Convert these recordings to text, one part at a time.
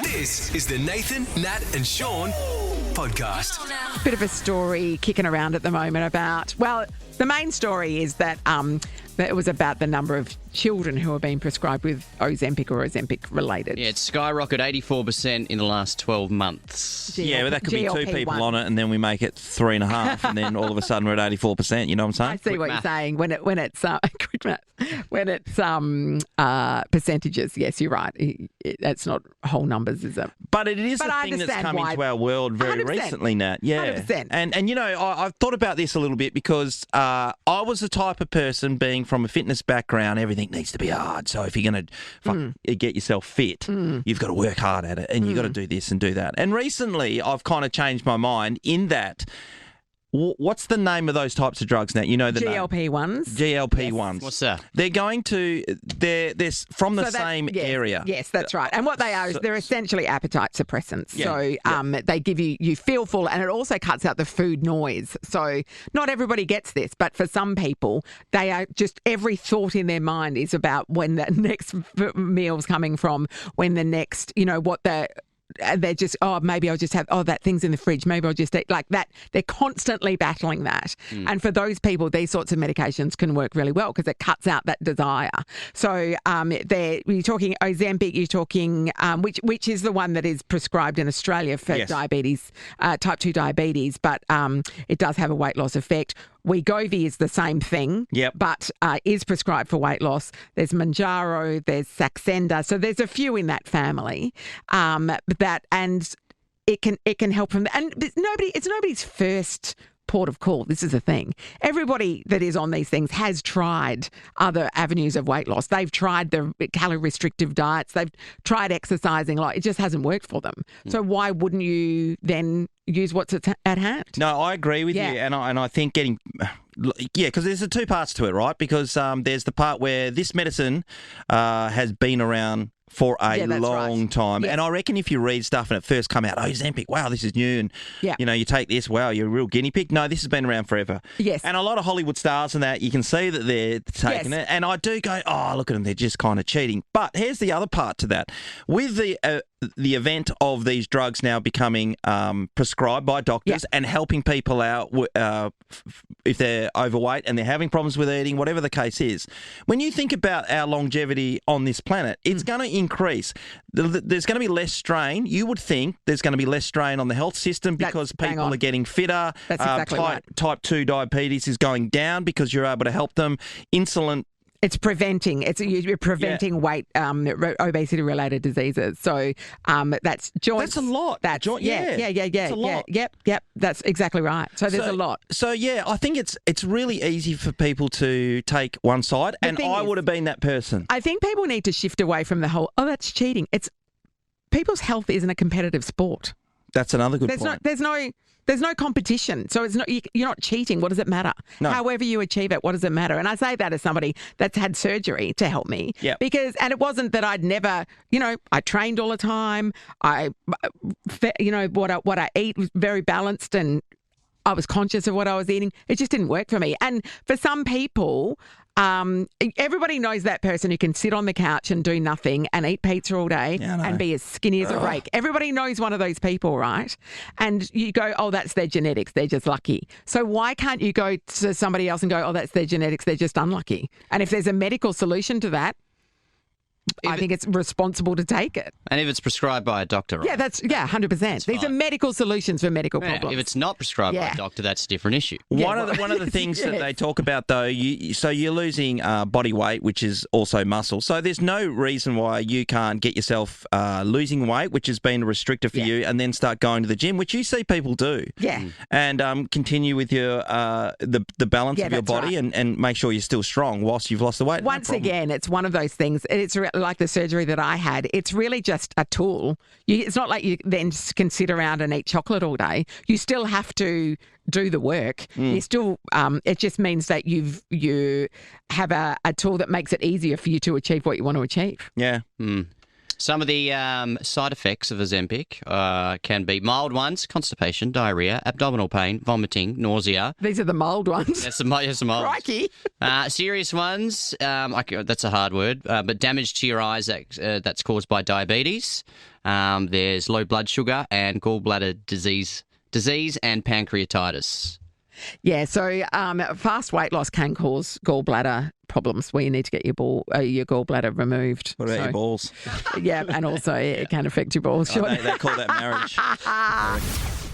This is the Nathan, Nat and Sean podcast. Bit of a story kicking around at the moment about, well, the main story is that it was about the number of children who are being prescribed with Ozempic or Ozempic related. Yeah, it's skyrocketed 84% in the last 12 months. Yeah, but that could be two GLP-1. people on it, and then we make it 3.5, and then all of a sudden we're at 84%. You know what I'm I saying? see what you're saying. When it's quick math. When it's percentages, yes, you're right. That's not whole numbers, is it? But it is But a I thing that's understand come why. into our world very 100%. recently, Nat. Yeah, 100%. And you know, I've thought about this a little bit because I was the type of person, being from a fitness background, everything needs to be hard. So if you're going to get yourself fit, you've got to work hard at it, and you've got to do this and do that. And recently, I've kind of changed my mind in that. What's the name of those types of drugs, Nat? You know the name. GLP-1s. GLP-1s. What's that? They're going to, they're from the same area. Yes, that's right. And what they are is they're essentially appetite suppressants. Yeah, So they give you feel full, and it also cuts out the food noise. So not everybody gets this, but for some people, they are just, every thought in their mind is about when the next meal's coming from, when the next, they're just, maybe I'll just have, that thing's in the fridge. Maybe I'll just eat like that. They're constantly battling that. And for those people, these sorts of medications can work really well because it cuts out that desire. So you're talking Ozempic, you're talking, which is the one that is prescribed in Australia for diabetes, type 2 diabetes, but it does have a weight loss effect. Wegovy is the same thing, but is prescribed for weight loss. There's Manjaro, there's Saxenda, so there's a few in that family. And it can help from that. And it's nobody's first port of call. This is the thing. Everybody that is on these things has tried other avenues of weight loss. They've tried the calorie restrictive diets. They've tried exercising. Like, it just hasn't worked for them. So why wouldn't you then use what's at hand? No, I agree with you, and I think because there's the two parts to it, right? Because there's the part where this medicine has been around for a long time. Yes. And I reckon if you read stuff and it first come out, Ozempic, wow, this is new, and you take this, wow, you're a real guinea pig. No, this has been around forever. Yes. And a lot of Hollywood stars and that, you can see that they're taking it. And I do go, look at them, they're just kind of cheating. But here's the other part to that. With the event of these drugs now becoming prescribed by doctors and helping people out if they're overweight and they're having problems with eating, whatever the case is. When you think about our longevity on this planet, it's going to increase. There's going to be less strain. You would think there's going to be less strain on the health system because people are getting fitter. That's exactly right. Type 2 diabetes is going down because you're able to help them. Insulin. It's preventing. You're preventing weight, obesity-related diseases. So that's joints. That's a lot. That's yeah. That's a lot. Yep. That's exactly right. So there's a lot. So I think it's really easy for people to take one side, and I would have been that person. I think people need to shift away from the whole, that's cheating. People's health isn't a competitive sport. That's another good point. There's no competition, so it's not. You're not cheating. What does it matter? No. However you achieve it, what does it matter? And I say that as somebody that's had surgery to help me. Yeah. And it wasn't that I'd never. I trained all the time. What I eat was very balanced, and I was conscious of what I was eating. It just didn't work for me. And for some people, everybody knows that person who can sit on the couch and do nothing and eat pizza all day and be as skinny as a rake. Everybody knows one of those people, right? And you go, that's their genetics. They're just lucky. So why can't you go to somebody else and go, that's their genetics. They're just unlucky. And if there's a medical solution to that, I think it's responsible to take it. And if it's prescribed by a doctor, right? Yeah, 100%. These are medical solutions for medical problems. If it's not prescribed by a doctor, that's a different issue. One of the things that they talk about, though, you're losing body weight, which is also muscle. So there's no reason why you can't get yourself losing weight, which has been a restrictor for you, and then start going to the gym, which you see people do. Yeah. And continue with your the balance of your body and make sure you're still strong whilst you've lost the weight. Once again, it's one of those things. It's like the surgery that I had. It's really just a tool. It's not like you then can sit around and eat chocolate all day. You still have to do the work. You still. It just means that you have a tool that makes it easier for you to achieve what you want to achieve. Yeah. Some of the side effects of Ozempic can be mild ones: constipation, diarrhea, abdominal pain, vomiting, nausea. These are the mild ones. That's the mild. Crikey. Serious ones, that's a hard word, but damage to your eyes that's caused by diabetes. There's low blood sugar and gallbladder disease and pancreatitis. Yeah, so fast weight loss can cause gallbladder problems where you need to get your gallbladder removed. What about your balls? Yeah, and also it can affect your balls. Oh, they call that marriage.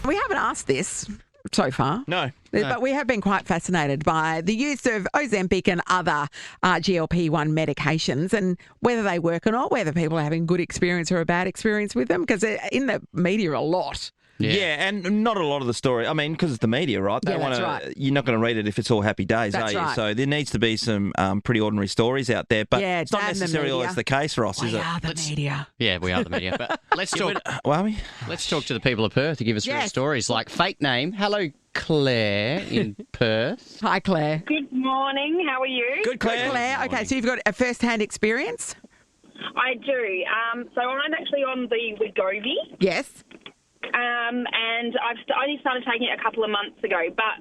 We haven't asked this so far. No. But we have been quite fascinated by the use of Ozempic and other GLP-1 medications and whether they work or not, whether people are having good experience or a bad experience with them, because they're in the media a lot. Yeah, and not a lot of the story. I mean, because it's the media, right? That's right. You're not going to read it if it's all happy days, That's are you? right. So there needs to be some pretty ordinary stories out there. But it's not necessarily always the case, Ross, is it? We are the media. Yeah, we are the media. But let's talk. Well, are we? Let's talk to the people of Perth to give us real stories, like fake name. Hello, Claire in Perth. Hi, Claire. Good morning. How are you? Good, Claire. Claire, okay, so you've got a first-hand experience? I do. So I'm actually on the Wegovy. Yes. And I've only started taking it a couple of months ago. But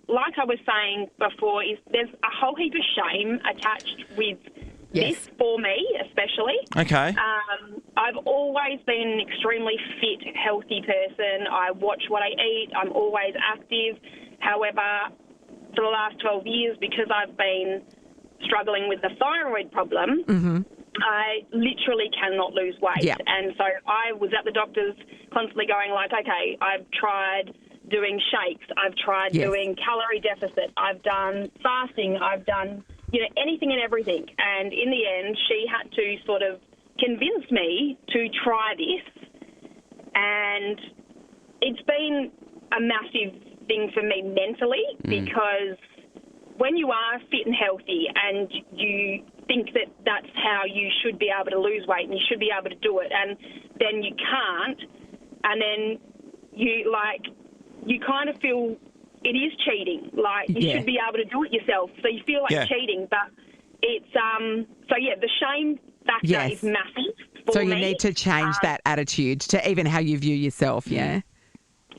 like I was saying before, there's a whole heap of shame attached with this for me, especially. Okay. I've always been an extremely fit, healthy person. I watch what I eat. I'm always active. However, for the last 12 years, because I've been struggling with the thyroid problem, I literally cannot lose weight. Yeah. And so I was at the doctor's constantly going like, okay, I've tried doing shakes. I've tried doing calorie deficit. I've done fasting. I've done, anything and everything. And in the end, she had to sort of convince me to try this. And it's been a massive thing for me mentally because when you are fit and healthy and you think that that's how you should be able to lose weight and you should be able to do it, and then you can't, and then you kind of feel it is cheating. Like you should be able to do it yourself, so you feel like cheating. But it's the shame factor is massive for me. So you need to change that attitude to even how you view yourself. Yeah.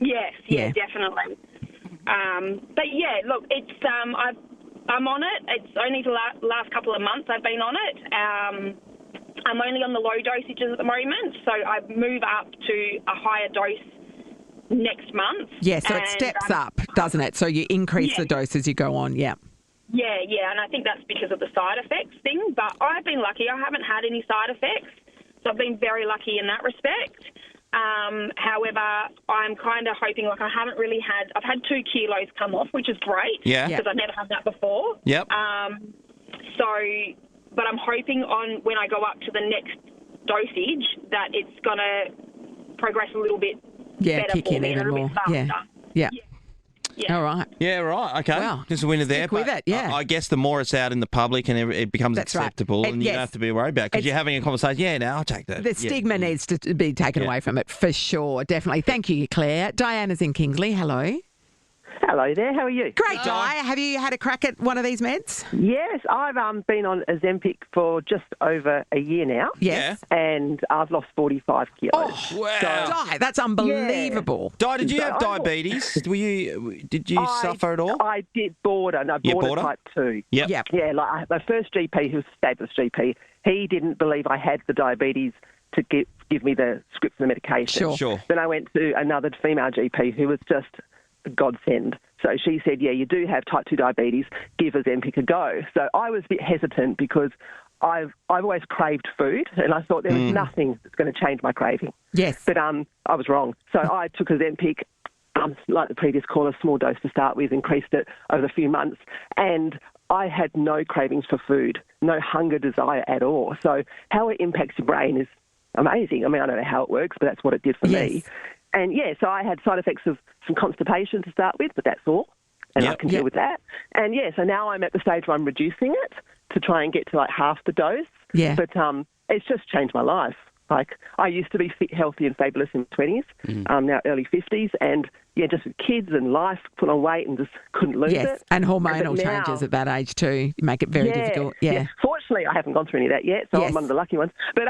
Yes. Yeah. Definitely. But yeah, look, it's I'm on it. It's only the last couple of months I've been on it. I'm only on the low dosages at the moment, so I move up to a higher dose next month. Yeah, so it steps up, doesn't it? So you increase the dose as you go on, Yeah, and I think that's because of the side effects thing. But I've been lucky. I haven't had any side effects, so I've been very lucky in that respect. However, I'm kind of hoping, I've had 2 kilos come off, which is great. Yeah. Because I've never had that before. Yep. But I'm hoping when I go up to the next dosage that it's going to progress a little bit better kick for in me, even a little more. bit faster. Yeah. Yeah. All right. Yeah, right. Okay. Wow. Just a winner there. Stick with it, yeah. I guess the more it's out in the public and it becomes That's right. acceptable, and you don't have to be worried about it because you're having a conversation. Yeah, now I'll take that. The stigma needs to be taken away from it for sure, definitely. Thank you, Claire. Diana's in Kingsley. Hello. Hello there, how are you? Great, Di. Have you had a crack at one of these meds? Yes, I've been on Ozempic for just over a year now. Yes. And I've lost 45 kilos. Oh, wow. Di, that's unbelievable. Di, did you have diabetes? Did you suffer at all? I did border, and I border type 2. Yep. Yeah, like my first GP, who was a stateless GP, he didn't believe I had the diabetes to give me the script for the medication. Sure. Then I went to another female GP who was just a godsend. So she said, yeah, you do have type 2 diabetes, give Ozempic a go. So I was a bit hesitant because I've always craved food, and I thought there was nothing that's going to change my craving. Yes. But I was wrong. So I took Ozempic, like the previous caller, small dose to start with, increased it over a few months, and I had no cravings for food, no hunger desire at all. So how it impacts your brain is amazing. I mean, I don't know how it works, but that's what it did for me. And, so I had side effects of some constipation to start with, but that's all. And I can deal with that. And, so now I'm at the stage where I'm reducing it to try and get to, like, half the dose. Yeah. But it's just changed my life. Like, I used to be fit, healthy and fabulous in my 20s, now early 50s, and, just with kids and life, put on weight and just couldn't lose it. And hormonal changes at that age too make it very difficult. Yeah. Fortunately, I haven't gone through any of that yet, so I'm one of the lucky ones. But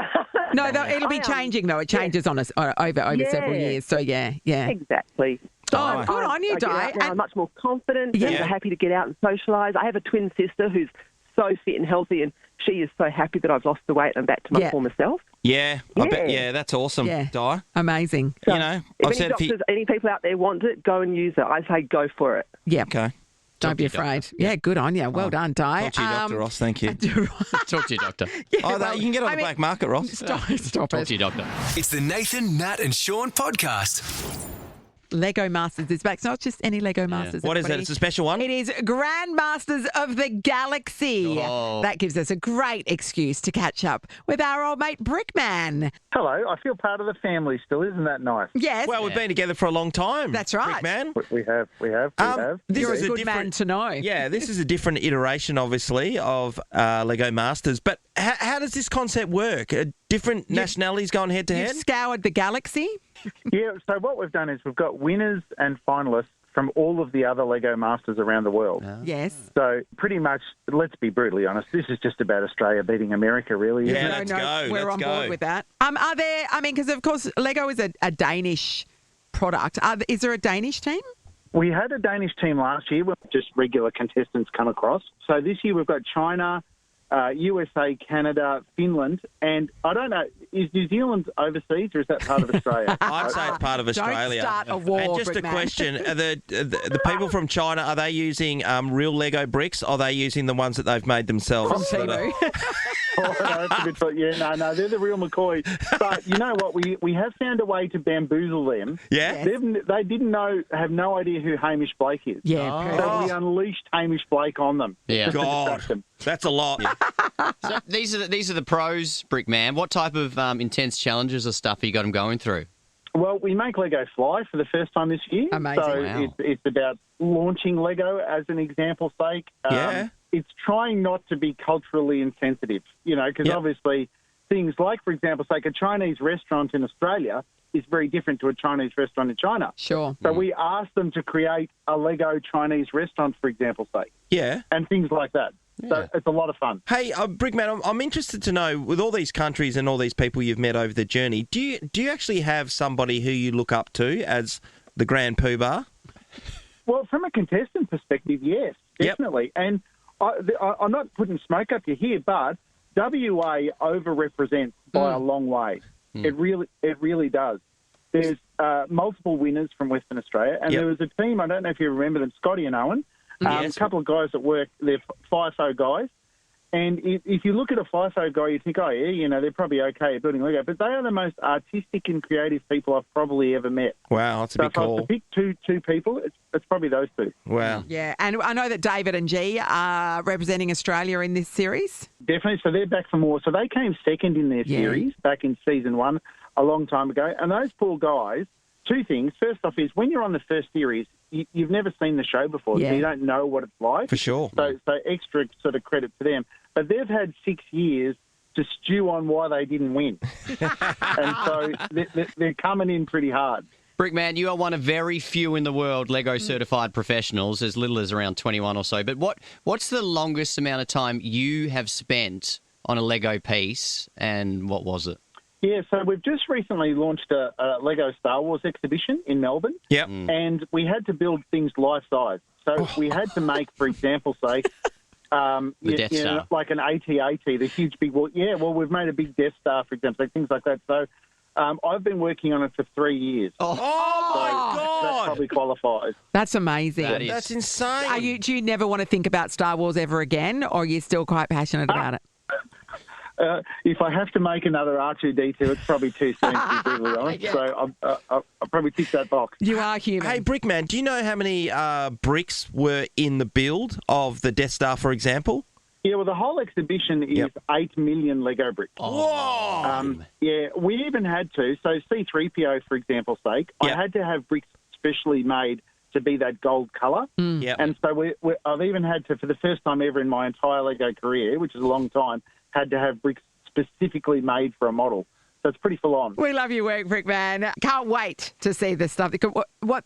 no, it'll be changing, though. It changes on us over several years. So, yeah. Exactly. So good on you, Di. I'm much more confident and happy to get out and socialise. I have a twin sister who's so fit and healthy, and she is so happy that I've lost the weight and I'm back to my former self. I bet, that's awesome, Di. Amazing. So, if any people out there want it, go and use it. I say go for it. Yeah. Okay. Don't be afraid. Yeah, good on you. Well done, Di. Talk to you, Dr. Ross. Thank you. Talk to your doctor. You can get on the black market, Ross. Stop it. Talk to your doctor. It's the Nathan, Nat and Sean podcast. Lego Masters is back. It's not just any Lego Masters. What is it? It's a special one? It is Grand Masters of the Galaxy. Oh. That gives us a great excuse to catch up with our old mate Brickman. Hello, I feel part of the family still. Isn't that nice? Yes. Well, we've been together for a long time. That's right. Brickman. We have. You're is a good man to know. Yeah, this is a different iteration, obviously, of Lego Masters. But how does this concept work? Different nationalities going head to head? You've scoured the galaxy? Yeah, so what we've done is we've got winners and finalists from all of the other Lego Masters around the world. Yes. So pretty much, let's be brutally honest, this is just about Australia beating America, really. Yeah, let's go. We're on board with that. Are there, because of course Lego is a Danish product. Is there a Danish team? We had a Danish team last year, just regular contestants come across. So this year we've got China, USA, Canada, Finland, and I don't know, is New Zealand overseas or is that part of Australia? I'd say it's part of Australia. Don't start a war, And just a question, are the people from China, are they using real Lego bricks or are they using the ones that they've made themselves? From Temu. No, that's a good thought. Yeah, no, they're the real McCoys. But you know what? We have found a way to bamboozle them. Yeah? They didn't have no idea who Hamish Blake is. Yeah. So we unleashed Hamish Blake on them. Yeah. just to God, distract them. that's a lot. So these are the pros, Brickman. What type of intense challenges or stuff have you got them going through? Well, we make Lego fly for the first time this year. Amazing. So Wow. it's about launching Lego as an example's sake. Yeah. It's trying not to be culturally insensitive, because obviously things like, for example, say a Chinese restaurant in Australia is very different to a Chinese restaurant in China. Sure. So we asked them to create a Lego Chinese restaurant, for example's sake, Yeah. and things like that. So it's a lot of fun. Hey, Brickman, I'm interested to know, with all these countries and all these people you've met over the journey, do you actually have somebody who you look up to as the grand poobah? Well, from a contestant perspective, yes, definitely. And I'm not putting smoke up your here, but WA overrepresents by a long way. It really does. There's multiple winners from Western Australia, and there was a team, I don't know if you remember them, Scotty and Owen, a couple of guys that work, they're FIFO guys. And if you look at a FIFO guy, you think, oh, yeah, they're probably okay at building Lego. But they are the most artistic and creative people I've probably ever met. Wow, that's a big call. So if I call. was to pick two people, it's probably those two. Wow. Yeah, and I know that David and G are representing Australia in this series. Definitely. So they're back for more. So they came second in their series back in season 1 a long time ago. And those poor guys, two things. First off is when you're on the first series, you've never seen the show before, so you don't know what it's like. For sure. So extra sort of credit to them. But they've had 6 years to stew on why they didn't win. And so they're coming in pretty hard. Brickman, you are one of very few in the world Lego certified professionals, as little as around 21 or so. But what's the longest amount of time you have spent on a Lego piece, and what was it? Yeah, so we've just recently launched a Lego Star Wars exhibition in Melbourne. Yep. And we had to build things life-size. So we had to make, for example, say, the Death Star. like an AT-AT, the huge big wall. Yeah, well, we've made a big Death Star, for example, so things like that. So I've been working on it for 3 years. Oh, my God. That probably qualifies. That's amazing. That's insane. Do you never want to think about Star Wars ever again, or are you still quite passionate about it? If I have to make another R2-D2, it's probably too soon, to be brutally honest. So I'll probably tick that box. You are human. Hey, Brickman, do you know how many bricks were in the build of the Death Star, for example? Yeah, well, the whole exhibition is 8 million Lego bricks. Whoa! Yeah, we even had to. So C-3PO, for example's sake, I had to have bricks specially made to be that gold colour. Yep. And so I've even had to, for the first time ever in my entire Lego career, which is a long time, had to have bricks specifically made for a model. So it's pretty full on. We love your work, Brickman. Can't wait to see this stuff. What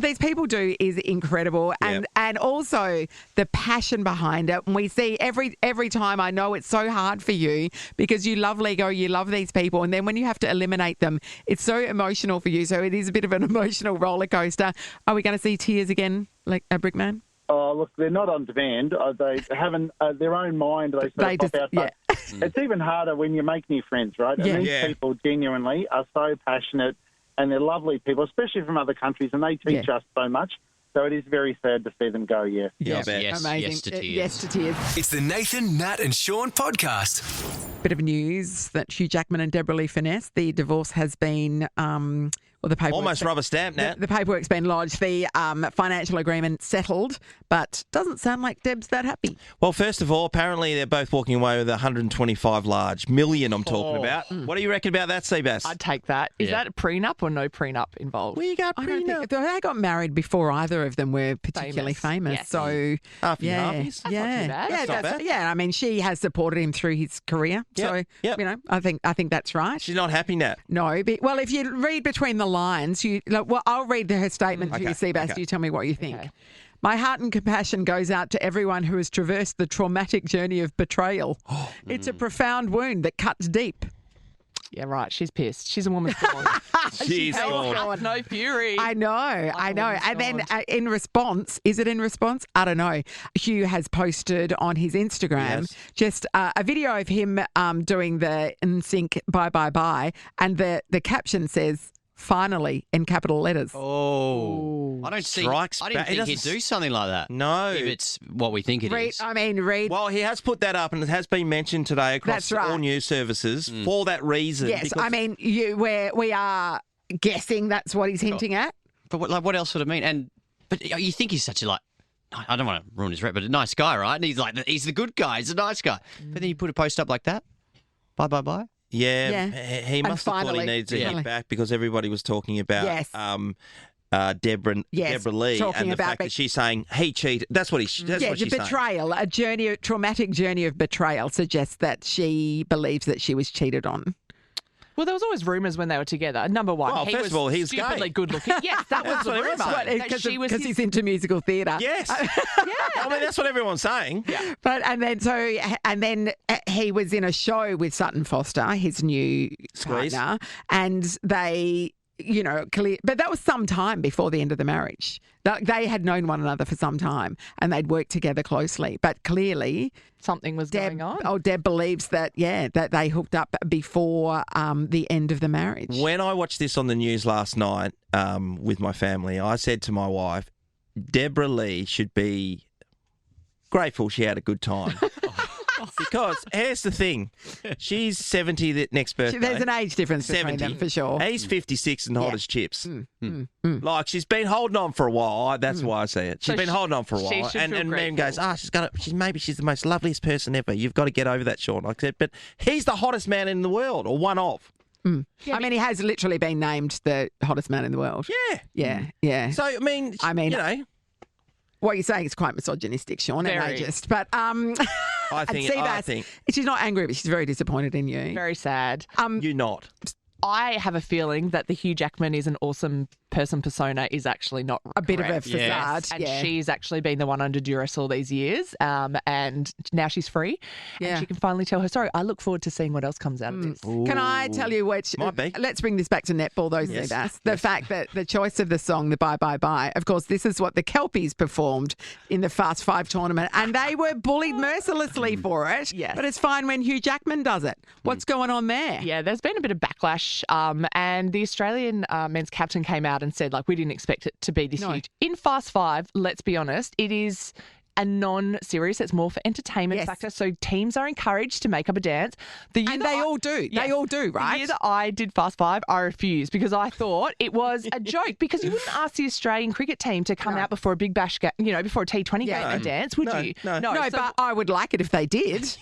these people do is incredible, and also the passion behind it. And we see every time. I know it's so hard for you because you love Lego, you love these people, and then when you have to eliminate them, it's so emotional for you. So it is a bit of an emotional roller coaster. Are we going to see tears again, like a Brickman? Oh, look, they're not on demand. They have their own mind. They pop out. But it's even harder when you make new friends, right? Yeah. And these people genuinely are so passionate, and they're lovely people, especially from other countries, and they teach us so much. So it is very sad to see them go, Yes, amazing. yes to tears. Yes to tears. It's the Nathan, Nat and Sean podcast. Bit of news that Hugh Jackman and Deborah Lee Finesse, the divorce has been... the paperwork almost rubber stamp now. The paperwork's been lodged. The financial agreement settled, but doesn't sound like Deb's that happy. Well, first of all, apparently they're both walking away with 125 large million. I'm talking about. What do you reckon about that, Seabass? I'd take that. Is that a prenup or no prenup involved? We got I don't prenup. think they got married before either of them were particularly famous. Yes. So Half and yeah, halfies. That's not too bad. yeah, That's not bad. yeah. I mean, she has supported him through his career. So Yep. you know, I think that's right. She's not happy now. No, well, if you read between the lines, I'll read her statement to you, Seabass. You tell me what you think. Okay. My heart and compassion goes out to everyone who has traversed the traumatic journey of betrayal. It's a profound wound that cuts deep. Yeah, right. She's pissed. She's a woman's gone. She's gone. No fury. I know. And then in response, is it in response? I don't know. Hugh has posted on his Instagram just a video of him doing the NSYNC Bye Bye Bye, and the caption says, finally, in capital letters. Oh, I didn't think he'd do something like that. No. If it's what we think it is. Read. Well, he has put that up, and it has been mentioned today across all news services for that reason. Yes, I mean, we are guessing that's what he's hinting at. But what else would it mean? But you think he's such a I don't want to ruin his rep, but a nice guy, right? And he's the good guy. He's a nice guy. But then you put a post up like that. Bye, bye, bye. Yeah, he must have thought he needed to hit back because everybody was talking about Deborah Lee and the fact that she's saying he cheated. That's what she's saying. The betrayal, a traumatic journey of betrayal suggests that she believes that she was cheated on. Well, there was always rumours when they were together. Number one, well, first of all, he's stupidly gay. good looking. Yes, that was the rumour. Because he's into musical theatre. Yes. I mean, that's what everyone's saying. Yeah. But and then he was in a show with Sutton Foster, his new partner, and they, but that was some time before the end of the marriage. They had known one another for some time and they'd worked together closely. But clearly something was going on. Deb believes that they hooked up before the end of the marriage. When I watched this on the news last night with my family, I said to my wife, Deborah Lee should be grateful she had a good time. Because here's the thing, she's 70 next birthday. There's an age difference between them for sure. He's 56 and hot as chips. Like she's been holding on for a while. That's why I say it. She's been holding on for a while, and man goes, she's the most loveliest person ever. You've got to get over that, Sean. I said, but he's the hottest man in the world, or one of. Yeah, I mean, he has literally been named the hottest man in the world. Yeah. So I mean, what you're saying is quite misogynistic, Sean, and ageist. But I think she's not angry, but she's very disappointed in you. Very sad. You're not. I have a feeling that the Hugh Jackman is an awesome person persona is actually not a bit of a facade. Yes. And she's actually been the one under duress all these years, and now she's free, and she can finally tell her story. I look forward to seeing what else comes out of this. Ooh. Can I tell you which? Might be. Let's bring this back to netball, though, Seabass. The fact that the choice of the song, the Bye Bye Bye, of course, this is what the Kelpies performed in the Fast Five tournament, and they were bullied mercilessly for it. Yes. But it's fine when Hugh Jackman does it. What's going on there? Yeah, there's been a bit of backlash, and the Australian men's captain came out and said, we didn't expect it to be this huge. In Fast Five, let's be honest, it is a non-serious. It's more for entertainment factor. So teams are encouraged to make up a dance. And they all do. Yes. They all do, right? The year that I did Fast Five, I refused because I thought it was a joke. Because you wouldn't ask the Australian cricket team to come out before a big bash game, before a T20 game and dance, would you? No, but I would like it if they did.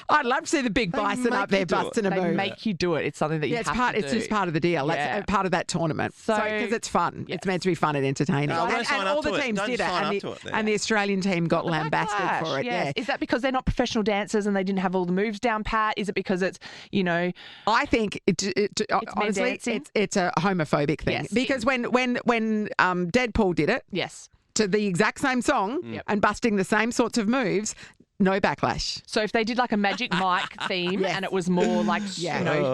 I'd love to see the big bison up there busting a move. They make you do it. It's something that you have to do. It's just part of the deal. That's part of that tournament. So because it's fun. Yes. It's meant to be fun and entertaining. And all the teams did it. And the Australian team got lambasted for it. Yes. Is that because they're not professional dancers and they didn't have all the moves down pat? Is it because it's, I think honestly, it's a homophobic thing. Yes. Because when Deadpool did it, yes, to the exact same song and busting the same sorts of moves, no backlash. So if they did like a Magic Mike theme and it was more like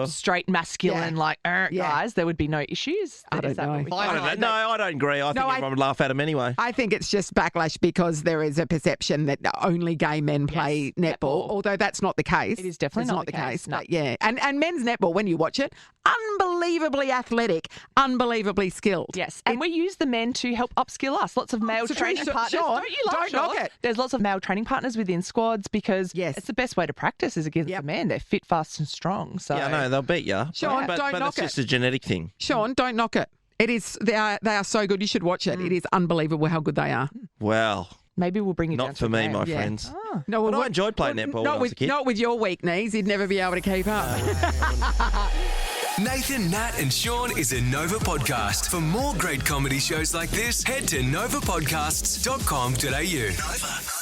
straight masculine guys, there would be no issues. I don't know. I don't agree. I think everyone would laugh at him anyway. I think it's just backlash because there is a perception that only gay men play netball, although that's not the case. It is definitely not the case. No. But and men's netball, when you watch it, unbelievably athletic, unbelievably skilled. Yes, and we use the men to help upskill us. Lots of male training partners. Don't knock it. There's lots of male training partners within squads because it's the best way to practice is against the men. They're fit, fast and strong. So yeah, no, they'll beat you. Sean, don't knock it. But it's just a genetic thing. Sean, don't knock it. It is. They are so good. You should watch it. It is unbelievable how good they are. Well, maybe we'll bring you down not for me, my friends. Oh. No, well, I enjoyed playing netball when I was a kid. Not with your weak knees. You'd never be able to keep up. Nathan, Nat and Sean is a Nova podcast. For more great comedy shows like this, head to novapodcasts.com.au. Nova.